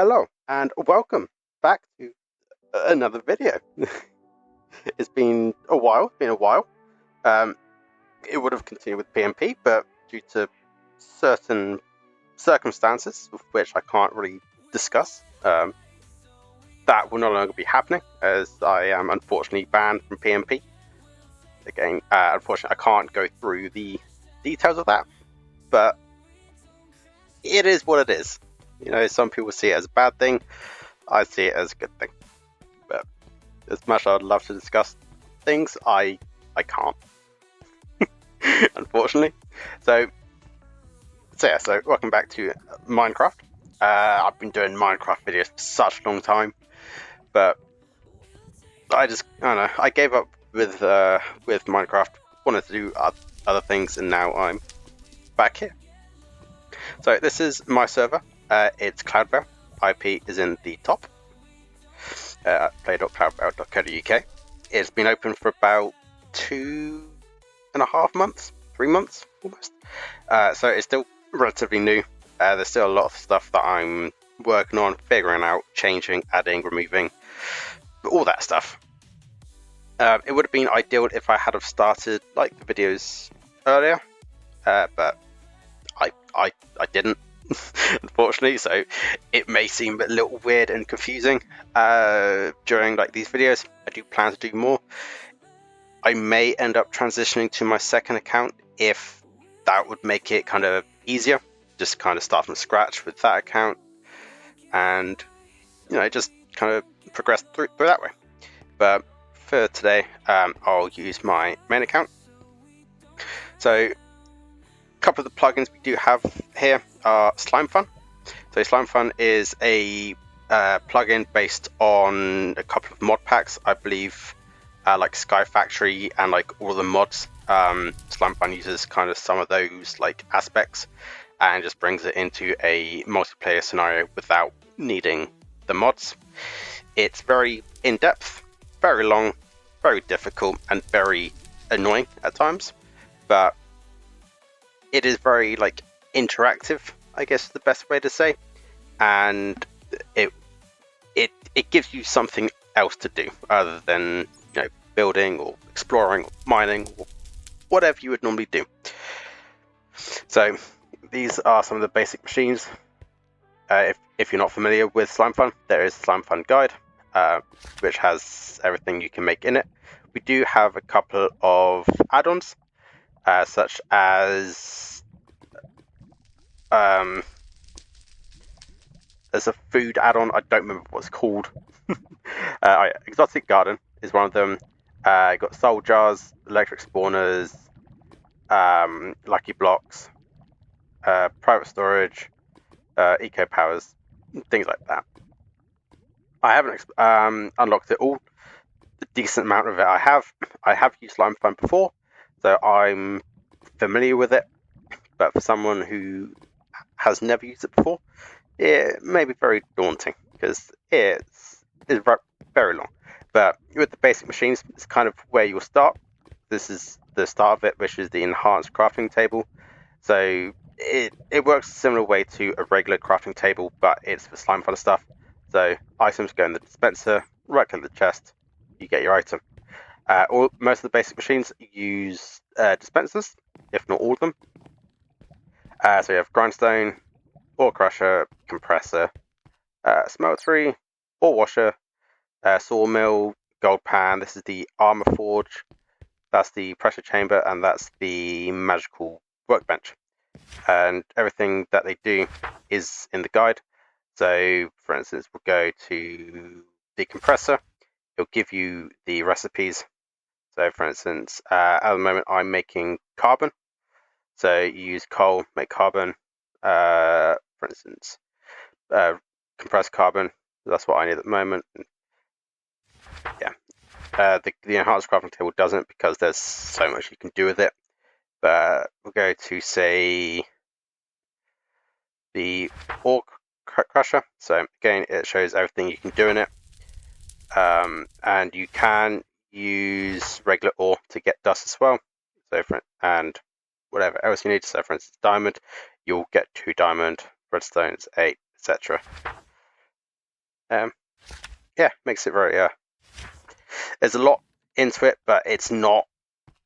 Hello and welcome back to another video. It's been a while. Um, it would have continued with PMP, but due to certain circumstances, of which I can't really discuss, that will no longer be happening, as I am unfortunately banned from PMP. Again, unfortunately, I can't go through the details of that, but it is what it is. You know, some people see it as a bad thing. I see it as a good thing. But as much as I'd love to discuss things, I can't. Unfortunately. So welcome back to Minecraft. I've been doing Minecraft videos for such a long time, but I don't know, I gave up with Minecraft, wanted to do other things, and now I'm back here. So this is my server. It's Cloudvale. IP is in the top. Play.cloudvale.co.uk. It's been open for about 2.5 months, 3 months almost. So it's still relatively new. There's still a lot of stuff that I'm working on, figuring out, changing, adding, removing, all that stuff. It would have been ideal if I had have started like the videos earlier, but I didn't. Unfortunately, so it may seem a little weird and confusing during like these videos. I do plan to do more. I may end up transitioning to my second account if that would make it kind of easier. Just kind of start from scratch with that account, and just kind of progress through that way. But for today, I'll use my main account. So a couple of the plugins we do have here are Slimefun. So Slimefun is a plugin based on a couple of mod packs, I believe, like Sky Factory and like all the mods. Slimefun uses kind of some of those like aspects and just brings it into a multiplayer scenario without needing the mods. It's very in-depth, very long, very difficult, and very annoying at times, but it is very like interactive, I guess is the best way to say, and it gives you something else to do other than building or exploring or mining or whatever you would normally do. So these are some of the basic machines. If you're not familiar with Slimefun, there is a Slimefun guide, which has everything you can make in it. We do have a couple of add-ons, such as there's a food add-on, I don't remember what it's called. Exotic Garden is one of them. Got soul jars, electric spawners, lucky blocks, private storage, eco powers, things like that. I haven't unlocked it all. The decent amount of it I have used Slimefun before, so I'm familiar with it. But for someone who has never used it before, it may be very daunting because it's very long. But with the basic machines, it's kind of where you'll start. This is the start of it, which is the enhanced crafting table. So it works a similar way to a regular crafting table, but it's for Slimefun stuff. So items go in the dispenser, right click the chest, you get your item. Most of the basic machines use dispensers, if not all of them. So you have grindstone, ore crusher, compressor, smeltery, ore washer, sawmill, gold pan. This is the armor forge. That's the pressure chamber, and that's the magical workbench. And everything that they do is in the guide. So, for instance, we'll go to the compressor. It'll give you the recipes. So, for instance, at the moment I'm making carbon. So you use coal, make carbon. For instance, compressed carbon. That's what I need at the moment. Yeah. The enhanced crafting table doesn't, because there's so much you can do with it. But we'll go to, say, the ore crusher. So again, it shows everything you can do in it. And you can use regular ore to get dust as well. So and whatever else you need. So for instance, diamond, you'll get 2 diamond, redstones 8, etc. Yeah, makes it very. There's a lot into it, but it's not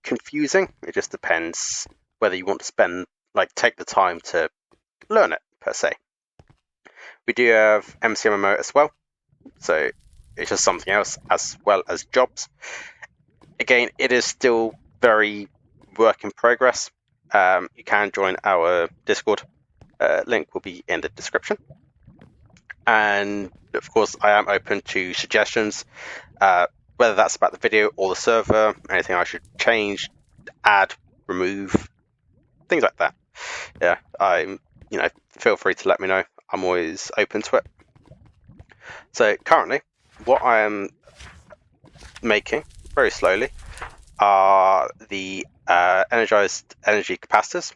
confusing. It just depends whether you want to take the time to learn it per se. We do have MCMmo as well, so it's just something else as well as jobs. Again, it is still very work in progress. You can join our Discord. Link will be in the description. And of course, I am open to suggestions, whether that's about the video or the server, anything I should change, add, remove, things like that. Yeah, feel free to let me know. I'm always open to it. So currently, what I am making very slowly are the energized energy capacitors.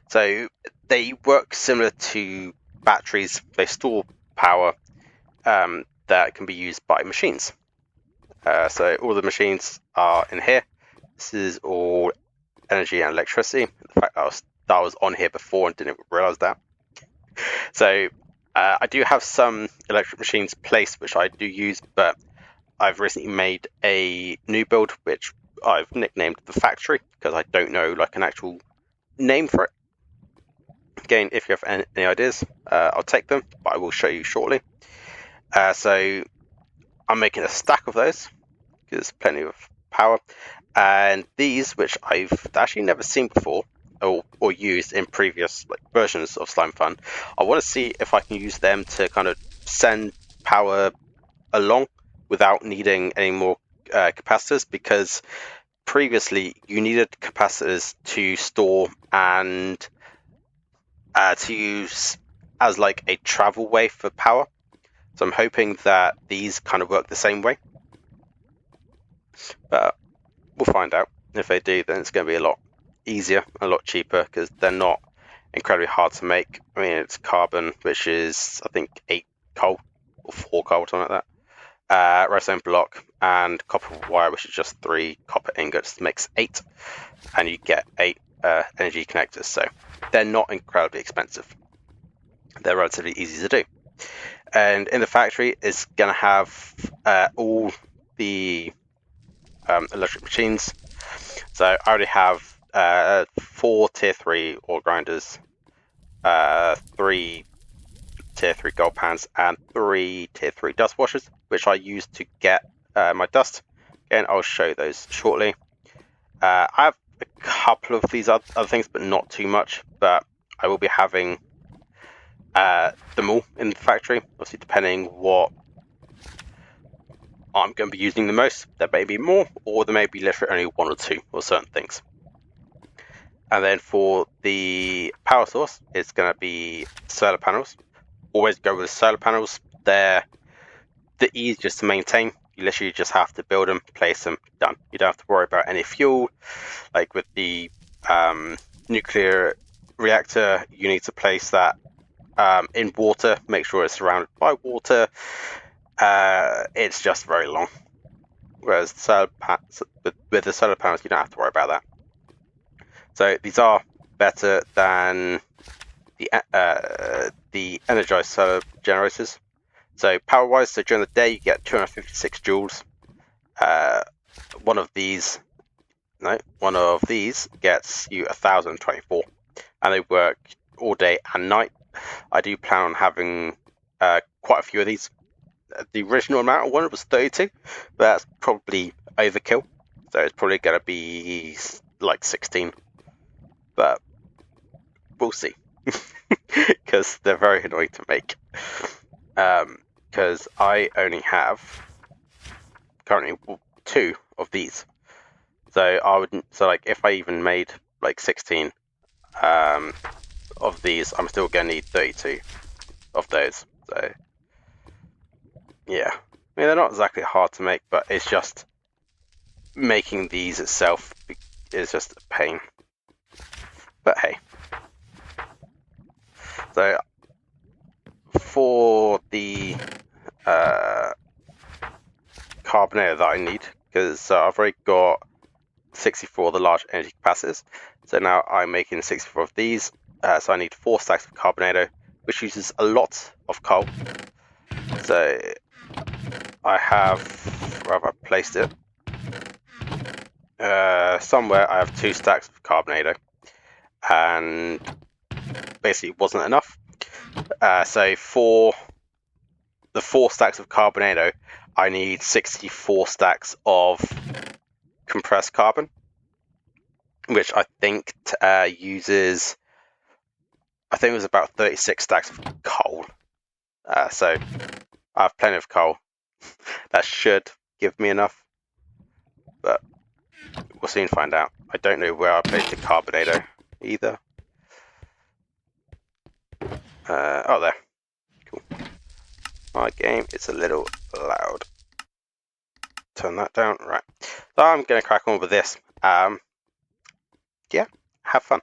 So they work similar to batteries. They store power that can be used by machines. So all the machines are in here. This is all energy and electricity. In fact, that was on here before and didn't realize that. So I do have some electric machines placed which I do use, but I've recently made a new build which I've nicknamed the factory because I don't know an actual name for it. Again, if you have any ideas, I'll take them, but I will show you shortly. So I'm making a stack of those because there's plenty of power. And these, which I've actually never seen before or used in previous versions of Slimefun, I want to see if I can use them to kind of send power along without needing any more capacitors, because previously you needed capacitors to store and to use as a travel way for power. So I'm hoping that these kind of work the same way, but we'll find out. If they do, then it's going to be a lot easier, a lot cheaper, because they're not incredibly hard to make. I mean, it's carbon, which is I think 8 coal or 4 coal, something like that. Redstone block and copper wire, which is just 3 copper ingots, makes 8, and you get 8 energy connectors. So they're not incredibly expensive. They're relatively easy to do. And in the factory, it's going to have all the electric machines. So I already have 4 tier 3 ore grinders, 3 tier 3 gold pans, and 3 tier 3 dust washers, which I use to get my dust. Again, I'll show those shortly. I have a couple of these other things, but not too much. But I will be having them all in the factory, obviously depending what I'm going to be using the most. There may be more, or there may be literally only 1 or 2 or certain things. And then for the power source, it's going to be solar panels. Always go with solar panels. They're the easiest to maintain. You literally just have to build them, place them, done. You don't have to worry about any fuel. Like with the nuclear reactor, you need to place that in water, make sure it's surrounded by water. It's just very long. Whereas with the solar panels, you don't have to worry about that. So these are better than the energized solar generators. So power-wise, so during the day you get 256 joules. One of these gets you 1,024, and they work all day and night. I do plan on having quite a few of these. The original amount I wanted was 32, but that's probably overkill. So it's probably going to be 16. But we'll see, because they're very annoying to make. Because I only have currently 2 of these. So if I even made 16 of these, I'm still going to need 32 of those. So yeah, I mean, they're not exactly hard to make, but it's just making these itself is just a pain. But hey, so for the carbonator that I need, because I've already got 64 of the large energy capacitors, so now I'm making 64 of these. So I need 4 stacks of carbonator, which uses a lot of coal. So I have, where have I placed it? Somewhere I have 2 stacks of carbonado, and basically it wasn't enough. So for the 4 stacks of carbonado, I need 64 stacks of compressed carbon, which I think uses, I think it was about 36 stacks of coal. So I have plenty of coal. That should give me enough, but we'll soon find out. I don't know where I placed the carbonado either. Oh, there. Cool. My game is a little loud. Turn that down. Right. So I'm going to crack on with this. Yeah, have fun.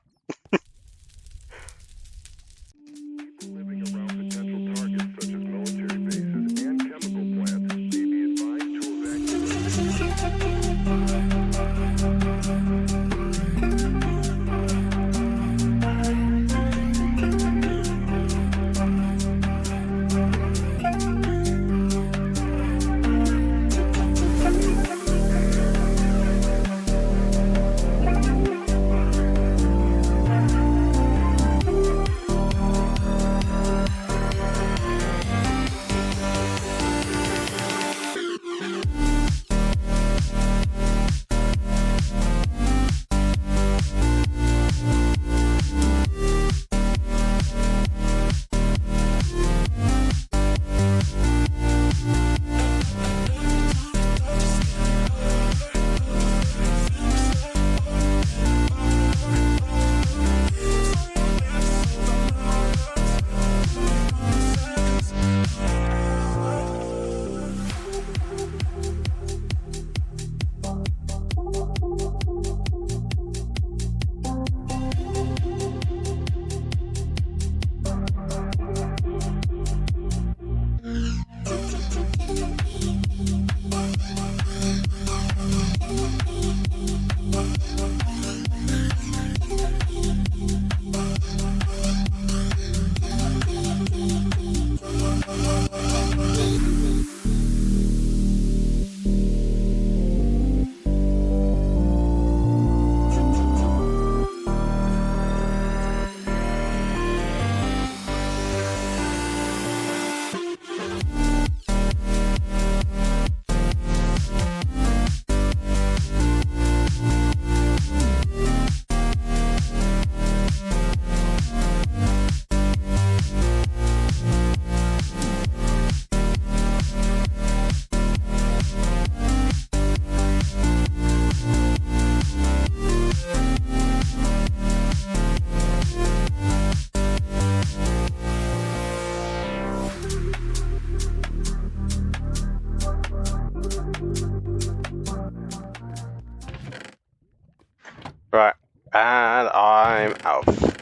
Right, and I'm out of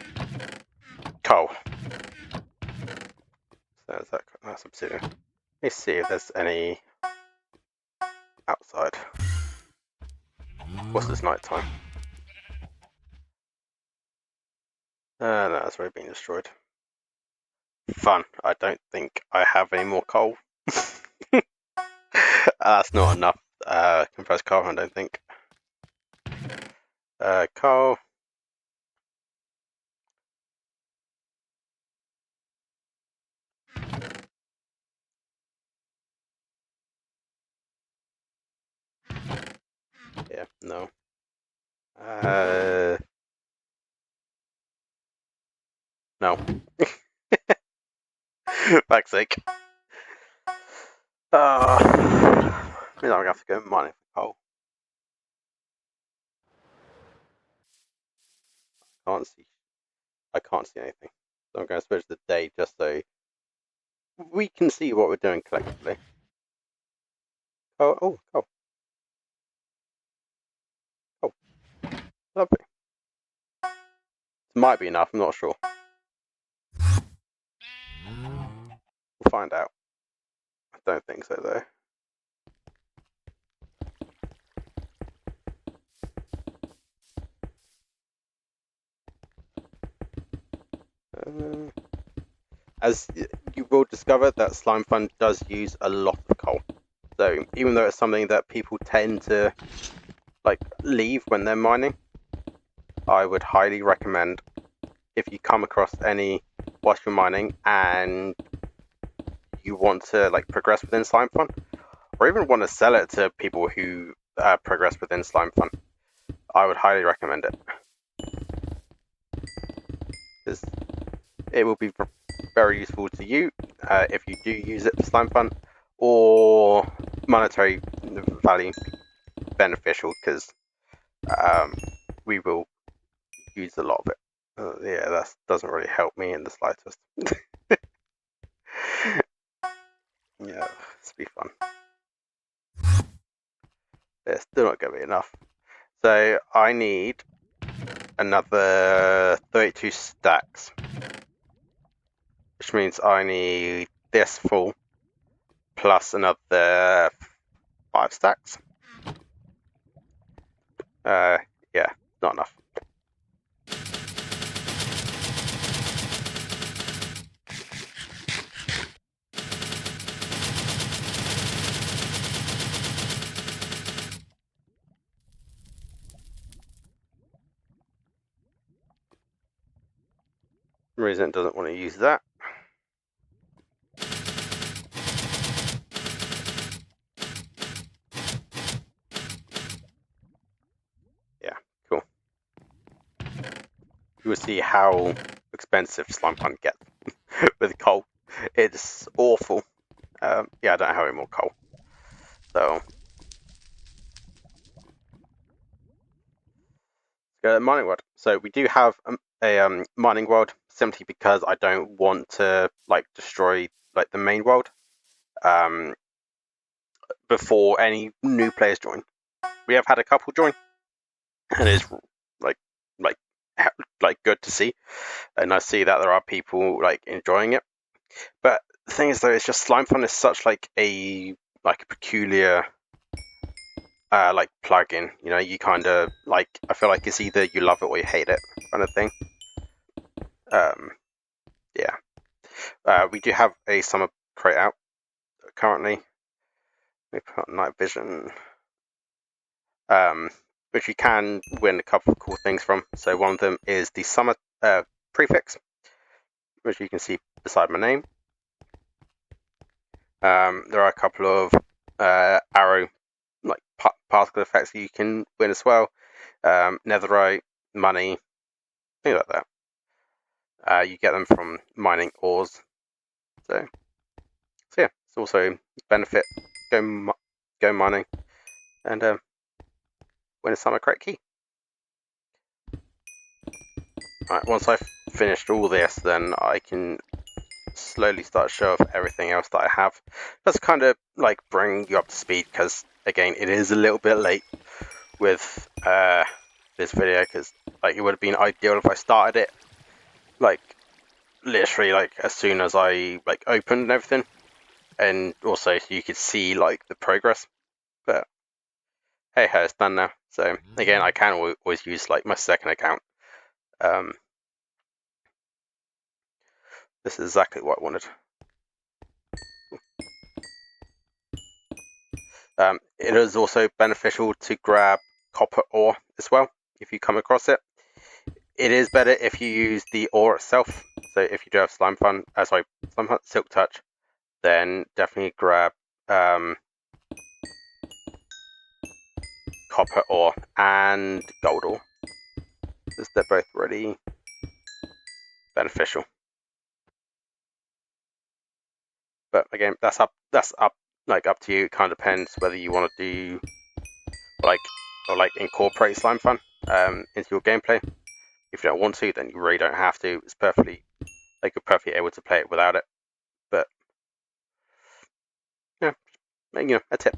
coal. So that's obsidian. Let's see if there's any outside. What's this night time? No, that's already been destroyed. Fun. I don't think I have any more coal. That's not enough compressed carbon, I don't think. Coal. Yeah, no. No. Fuck's sake. Means I'm gonna have to go mining for coal. I can't see anything. So I'm going to switch the day just so we can see what we're doing collectively. Oh, coal. Oh, lovely. This might be enough, I'm not sure. We'll find out. I don't think so, though. As you will discover, that Slimefun does use a lot of coal. So So even though it's something that people tend to like leave when they're mining, I would highly recommend, if you come across any whilst you're mining and you want to like progress within Slimefun, or even want to sell it to people who progress within Slimefun, I would highly recommend it, because it will be very useful to you if you do use it for Slimefun, or monetary value beneficial, because we will use a lot of it. Yeah, that doesn't really help me in the slightest. Yeah, it's be fun. It's still not going to be enough. So I need another 32 stacks, which means I need this full plus another 5 stacks. Yeah, not enough. The reason it doesn't want to use that. Yeah, cool. You will see how expensive Slimefun gets with coal. It's awful. Yeah, I don't have any more coal. So, go to mining world. So we do have a mining world, simply because I don't want to like destroy like the main world before any new players join. We have had a couple join, and it's like like good to see, and I see that there are people like enjoying it. But the thing is, though, it's just Slimefun is such like a peculiar like plugin. You know, you kind of like, I feel like it's either you love it or you hate it kind of thing. Yeah. We do have a summer crate out currently. We put night vision, which you can win a couple of cool things from. So one of them is the summer prefix, which you can see beside my name. There are a couple of arrow like particle effects that you can win as well. Netherite, money, things like that. You get them from mining ores. So yeah, it's also benefit. Go mining and win a summer crate key. Alright, once I've finished all this, then I can slowly start to show off everything else that I have. Just kind of like bring you up to speed, because again, it is a little bit late with this video, because like it would have been ideal if I started it like literally like as soon as I like opened and everything, and also so you could see like the progress. But hey ho, it's done now. So again, I can always use like my second account. This is exactly what I wanted. It is also beneficial to grab copper ore as well if you come across it. It is better if you use the ore itself. So if you do have Slimefun, Silk Touch, then definitely grab copper ore and gold ore, because they're both really beneficial. But again, that's up to you. It kind of depends whether you want to do or incorporate Slimefun into your gameplay. If you don't want to, then you really don't have to. It's perfectly, you're perfectly able to play it without it. But yeah, a tip.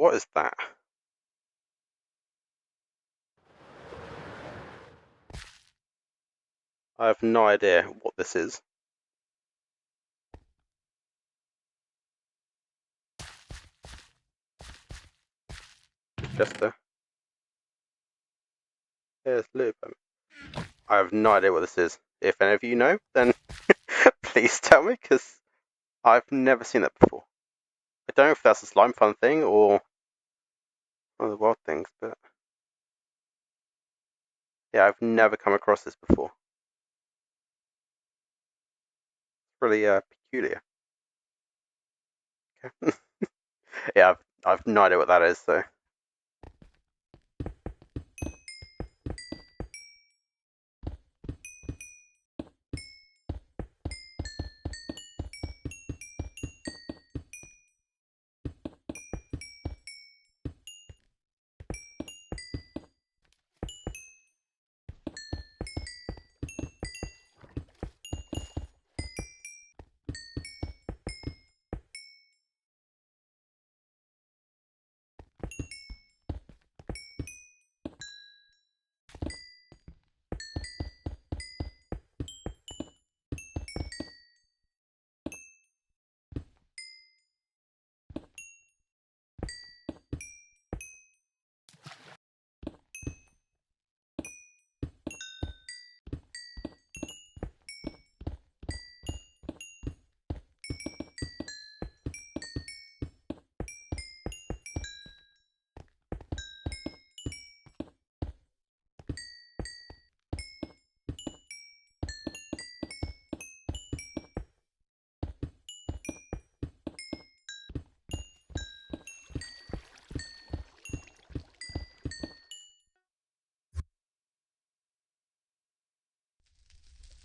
what is that? I have no idea what this is. Just a... Here's loop. I have no idea what this is. If any of you know, then please tell me, because I've never seen that before. I don't know if that's a Slimefun thing or one of the wild things, but yeah, I've never come across this before. It's really peculiar. Okay. Yeah, I've no idea what that is, so.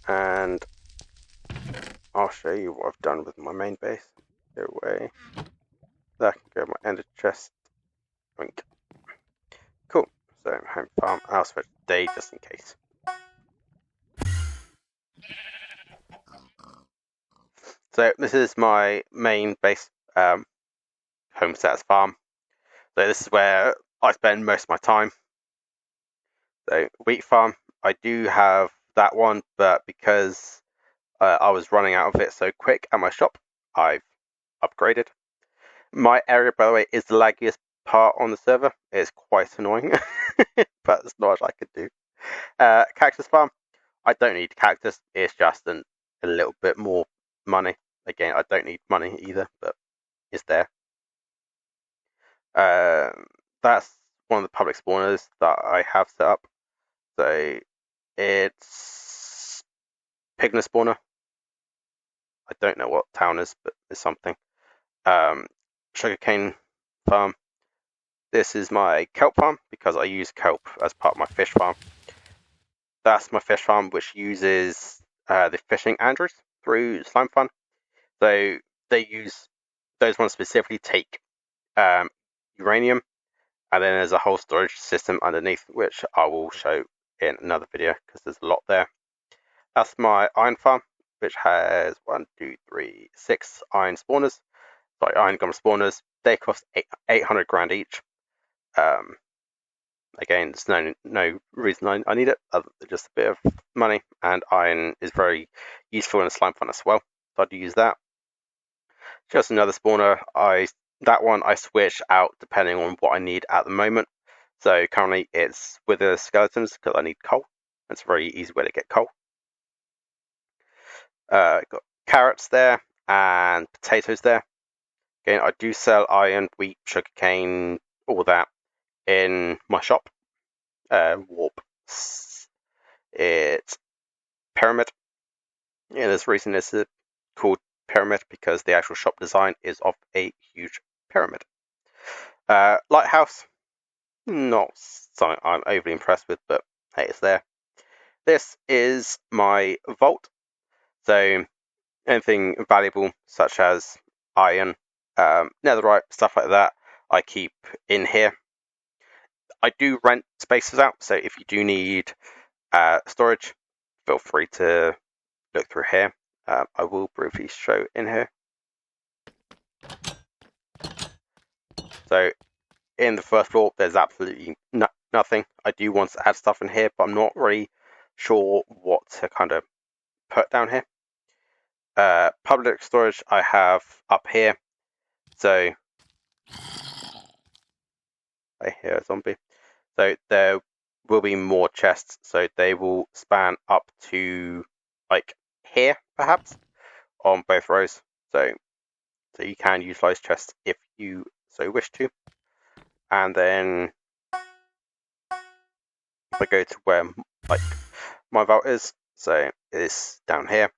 And I'll show you what I've done with my main base. Go away. There can go my ender chest. Wink. Cool. So home farm. I'll switch day just in case. So this is my main base, homestead farm. So this is where I spend most of my time. So wheat farm, I do have that one, but because I was running out of it so quick at my shop, I've upgraded. My area, by the way, is the laggiest part on the server. It's quite annoying, but there's not much I could do. Cactus farm, I don't need cactus. It's just a little bit more money. Again, I don't need money either, but it's there. That's one of the public spawners that I have set up. So it's Pigna spawner. I don't know what town is, but it's something. Sugarcane farm. This is my kelp farm because I use kelp as part of my fish farm. That's my fish farm, which uses the fishing andrews through Slimefun. So they use those ones specifically take uranium, and then there's a whole storage system underneath, which I will show in another video because there's a lot there. That's my iron farm, which has 6 iron spawners. Sorry, iron gum spawners. They cost 800 grand each. Again, there's no reason I need it other than just a bit of money, and iron is very useful in a slime fun as well. So I'd use that. Just another spawner. That one I switch out depending on what I need at the moment. So currently it's with the skeletons because I need coal. It's a very easy way to get coal. Got carrots there and potatoes there. Again, I do sell iron, wheat, sugarcane, all that in my shop. Warp. It's pyramid. Yeah, there's a reason it's called pyramid because the actual shop design is of a huge pyramid. Lighthouse. Not something I'm overly impressed with, but hey, it's there. This is my vault. So anything valuable such as iron, netherite, stuff like that, I keep in here. I do rent spaces out, so if you do need storage, feel free to look through here. I will briefly show in here. So in the first floor, there's absolutely nothing. I do want to add stuff in here, but I'm not really sure what to kind of put down here. Public storage I have up here. So I hear a zombie. So there will be more chests. So they will span up to like here, perhaps, on both rows. So you can utilize chests if you so wish to. And then if I go to where like my vault is, so it's down here.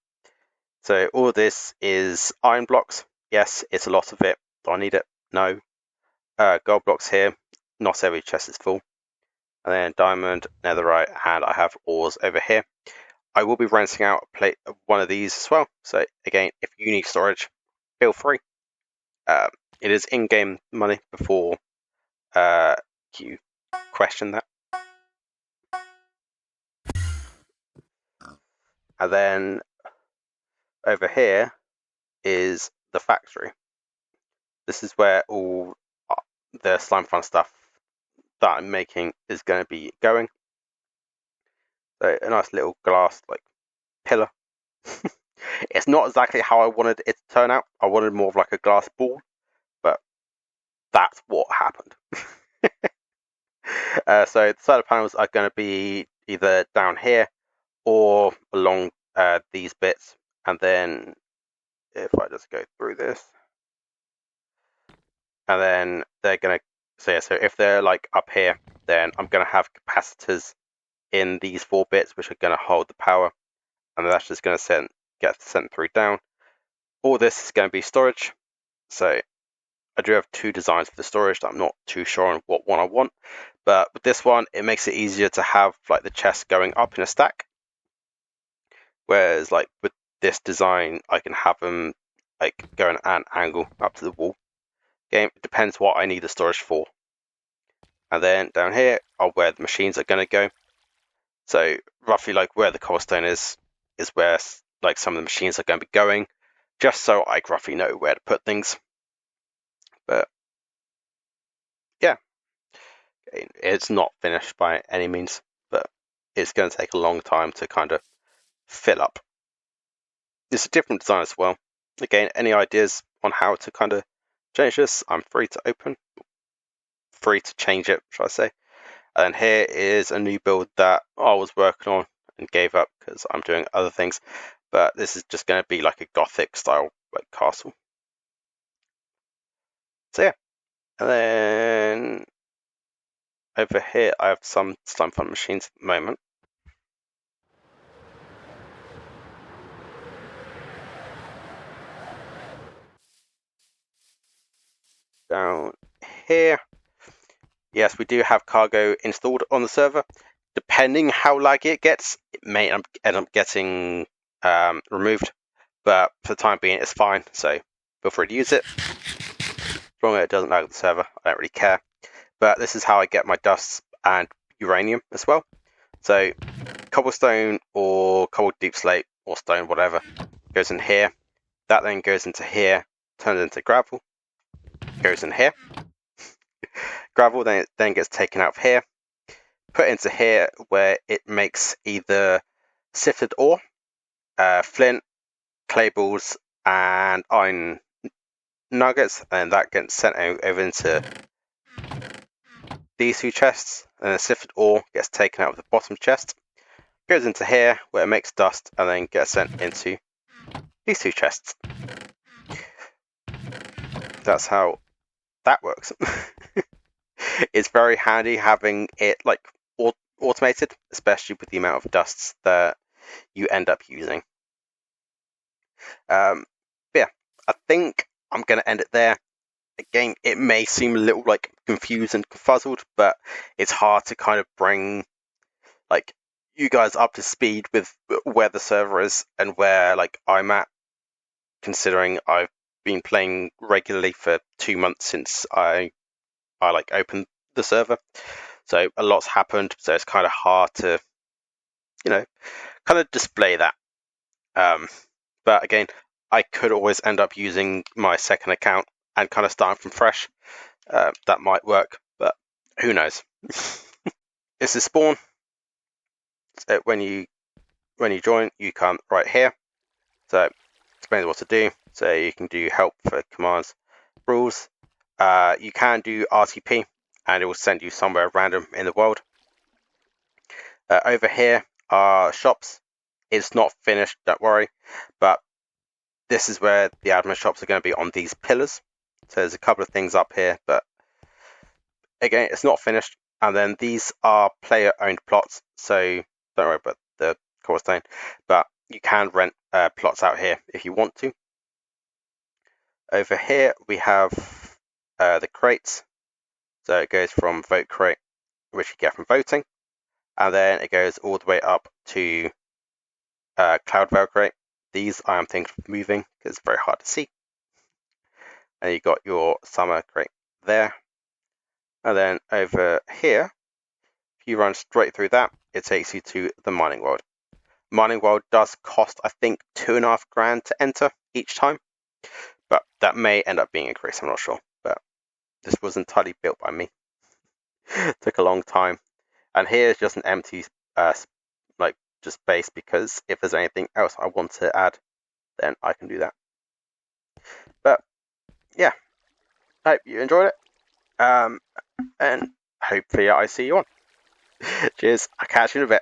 So all this is iron blocks. Yes, it's a lot of it. Do I need it? No. Gold blocks here. Not every chest is full. And then diamond, netherite, and I have ores over here. I will be renting out one of these as well. So again, if you need storage, feel free. It is in-game money before you question that. And then over here is the factory. This is where all the Slimefun stuff that I'm making is going to be going. So a nice little glass like pillar. It's not exactly how I wanted it to turn out. I wanted more of like a glass ball, but that's what happened. So the solar panels are going to be either down here or along these bits. And then if I just go through this, and then they're going to so if they're like up here, then I'm going to have capacitors in these 4 bits which are going to hold the power, and that's just going to get sent through down. All this is going to be storage. So I do have 2 designs for the storage that I'm not too sure on what one I want, but with this one it makes it easier to have like the chests going up in a stack, whereas like with this design I can have them like going at an angle up to the wall. Again, it depends what I need the storage for. And then down here are where the machines are going to go. So roughly like where the cobblestone is where like some of the machines are going to be going, just so I roughly know where to put things. But yeah, it's not finished by any means, but it's going to take a long time to kind of fill up. It's a different design as well. Again, any ideas on how to kind of change this, I'm free to change it, shall I say. And here is a new build that I was working on and gave up because I'm doing other things. But this is just going to be like a gothic style like castle. So yeah. And then over here I have some Slimefun machines at the moment. Down here, yes, we do have cargo installed on the server. Depending how laggy it gets, it may end up getting removed, but for the time being it's fine, so feel free to use it. As long as it doesn't lag the server, I don't really care. But this is how I get my dust and uranium as well. So cobblestone or cobbled deep slate or stone, whatever, goes in here. That then goes into here, turns into gravel, goes in here. Gravel then gets taken out of here, put into here where it makes either sifted ore, flint, clay balls, and iron nuggets, and that gets sent over into these 2 chests, and the sifted ore gets taken out of the bottom chest, goes into here where it makes dust, and then gets sent into these 2 chests. That's how that works. It's very handy having it like automated, especially with the amount of dusts that you end up using. But yeah, I think I'm going to end it there. Again, it may seem a little like confused and confuzzled, but it's hard to kind of bring like you guys up to speed with where the server is and where like I'm at, considering I've been playing regularly for 2 months since I like opened the server. So a lot's happened, so it's kind of hard to, kind of display that. But again, I could always end up using my second account and kind of starting from fresh. That might work. who knows? It's a spawn. So when you join, you come right here. So it explains what to do. So you can do help for commands, rules. You can do RTP, and it will send you somewhere random in the world. Over here are shops. It's not finished, don't worry, but this is where the admin shops are going to be on these pillars. So there's a couple of things up here, but again, it's not finished. And then these are player-owned plots, so don't worry about the cobblestone, but you can rent plots out here if you want to. Over here we have the crates. So it goes from vote crate, which you get from voting, and then it goes all the way up to Cloudvale crate. These I am thinking of moving because it's very hard to see. And you got your summer crate there. And then over here, if you run straight through that, it takes you to the mining world. Mining world does cost, I think, $2,500 to enter each time, but that may end up being increased, I'm not sure. But this was entirely built by me. It took a long time. And here's just an empty just base, because if there's anything else I want to add, then I can do that. But yeah, I hope you enjoyed it. And hopefully I see you on. Cheers, I'll catch you in a bit.